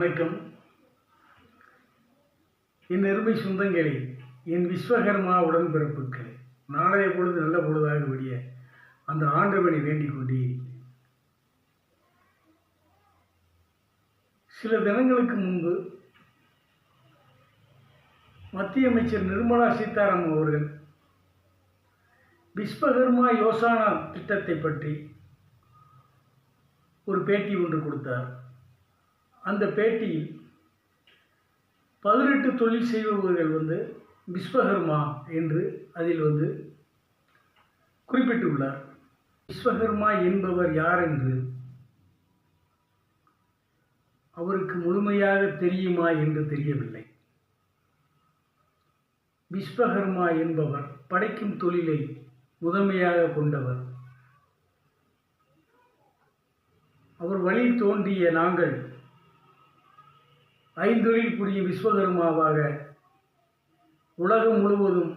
வணக்கம். என் அருமை சொந்தங்களே, என் விஸ்வகர்மா உடன்பிறப்புகளே, நாளைய பொழுது நல்ல பொழுதாக விடிய அந்த ஆண்டவனை வேண்டிக் கொண்டே சில தினங்களுக்கு முன்பு மத்திய அமைச்சர் நிர்மலா சீதாராமன் அவர்கள் விஸ்வகர்மா யோசனா திட்டத்தை பற்றி ஒரு பேட்டி ஒன்று கொடுத்தார். அந்த பேட்டியில் 18 தொழில் செய்பவர்கள் விஸ்வகர்மா என்று அதில் குறிப்பிட்டுள்ளார். விஸ்வகர்மா என்பவர் யார் என்று அவருக்கு முழுமையாக தெரியுமா என்று தெரியவில்லை. விஸ்வகர்மா என்பவர் படைக்கும் தொழிலை முதன்மையாக கொண்டவர். அவர் வழி தோன்றிய நாங்கள் ஐந்தொழில் புரியும் விஸ்வகர்மாவாக உலகம் முழுவதும்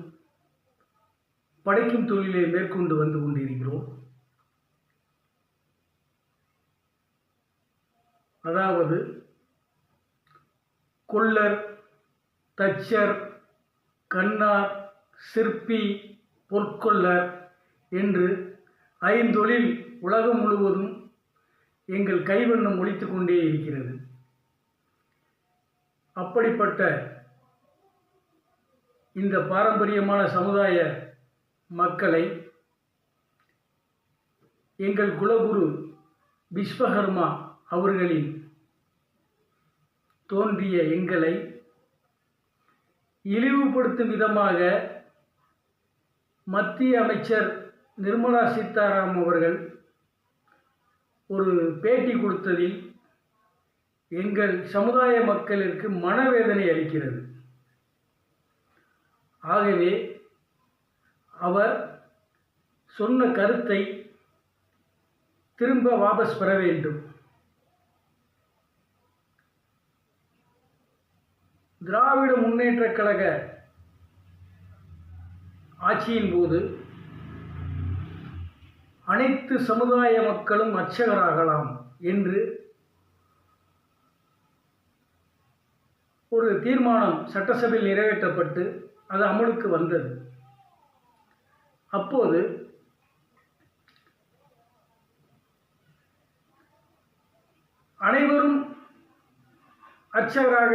படைக்கும் தொழிலை மேற்கொண்டு வந்து கொண்டிருக்கிறோம். அதாவது கொல்லர், தச்சர், கண்ணார், சிற்பி, பொற்கொல்லர் என்று ஐந்தொழில் உலகம் முழுவதும் எங்கள் கைவண்ணம் ஒலித்து கொண்டே இருக்கிறது. அப்படிப்பட்ட இந்த பாரம்பரியமான சமுதாய மக்களை எங்கள் குலகுரு விஸ்வகர்மா அவர்களில் தோன்றிய எங்களை இழிவுபடுத்தும் விதமாக மத்திய அமைச்சர் நிர்மலா சீதாராமன் அவர்கள் ஒரு பேட்டி கொடுத்ததில் எங்கள் சமுதாய மக்களுக்கு மனவேதனை அளிக்கிறது. ஆகவே அவர் சொன்ன கருத்தை திரும்ப வாபஸ் பெற வேண்டும். திராவிட முன்னேற்றக் கழக ஆட்சியின் போது அனைத்து சமுதாய மக்களும் அர்ச்சகராகலாம் என்று ஒரு தீர்மானம் சட்டசபையில் நிறைவேற்றப்பட்டு அது அமலுக்கு வந்தது. அப்போது அனைவரும் அர்ச்சகராக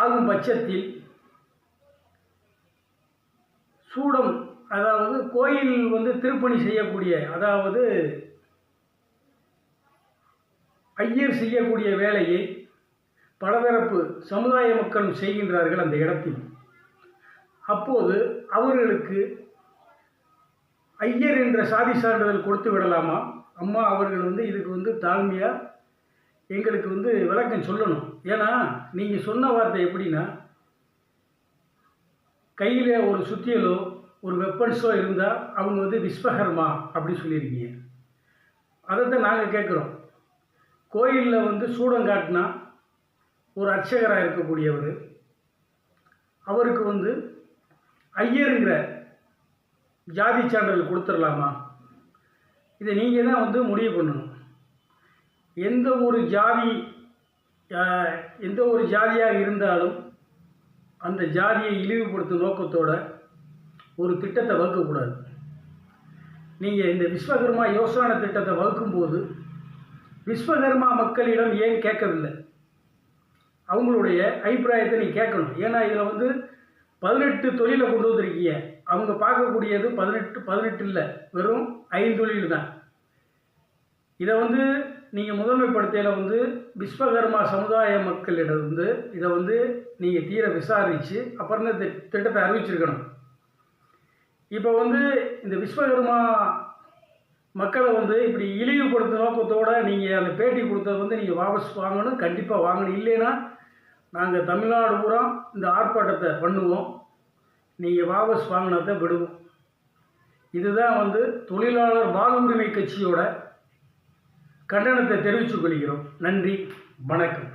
ஆகும் பட்சத்தில் சூடம், அதாவது கோயில் திருப்பணி செய்யக்கூடிய, அதாவது ஐயர் செய்யக்கூடிய வேலையை பலதரப்பு சமுதாய மக்களும் செய்கின்றார்கள் அந்த இடத்தில். அப்போது அவர்களுக்கு ஐயர் என்ற சாதி சான்றிதழ் கொடுத்து விடலாமா? அம்மா அவர்கள் இதுக்கு தாழ்மையாக எங்களுக்கு விளக்கம் சொல்லணும். ஏன்னா நீங்கள் சொன்ன வார்த்தை எப்படின்னா, கையில் ஒரு சுத்தியலோ ஒரு வெப்பன்ஸோ இருந்தால் அவங்க விஸ்வகர்மா அப்படி சொல்லியிருக்கீங்க. அதைத்தான் நாங்கள் கேட்குறோம். கோயிலில் சூடம் காட்டினா ஒரு அர்ச்சகராக இருக்கக்கூடியவர் அவருக்கு ஐயருங்கிற ஜாதி சான்றிதழ் கொடுத்துடலாமா? இதை நீங்கள் தான் முடிவு பண்ணணும். எந்த ஒரு ஜாதியாக இருந்தாலும் அந்த ஜாதியை இழிவுபடுத்தும் நோக்கத்தோட ஒரு திட்டத்தை வகுக்கக்கூடாது. நீங்கள் இந்த விஸ்வகர்மா யோசனா திட்டத்தை வகுக்கும்போது விஸ்வகர்மா மக்களிடம் ஏன் கேட்கவில்லை? அவங்களுடைய அபிப்பிராயத்தை நீ கேட்கணும். ஏன்னா இதில் 18 தொழிலை கொண்டு வந்திருக்கீங்க. அவங்க பார்க்கக்கூடியது 18 இல்லை, வெறும் 5 தொழில் தான். இதை நீங்கள் முதன்மைப்படுத்தையில் விஸ்வகர்மா சமுதாய மக்களிடம் இதை நீங்கள் தீர விசாரித்து அப்புறம் இந்த திட்டத்தை அறிவிச்சிருக்கணும். இப்போ இந்த விஸ்வகர்மா மக்களை இப்படி இழிவுபடுத்தும் நோக்கத்தோடு நீங்கள் அந்த பேட்டி கொடுத்தது நீங்கள் வாபஸ் வாங்கணும், கண்டிப்பாக வாங்கணும். இல்லைன்னா நாங்கள் தமிழ்நாடு பூரா இந்த ஆர்ப்பாட்டத்தை பண்ணுவோம். நீங்கள் வாபஸ் வாங்கினதை விடுவோம். இதுதான் தொழிலாளர் வாழ்வுரிமை கட்சியோட கண்டனத்தை தெரிவித்துக் கொள்கிறோம். நன்றி, வணக்கம்.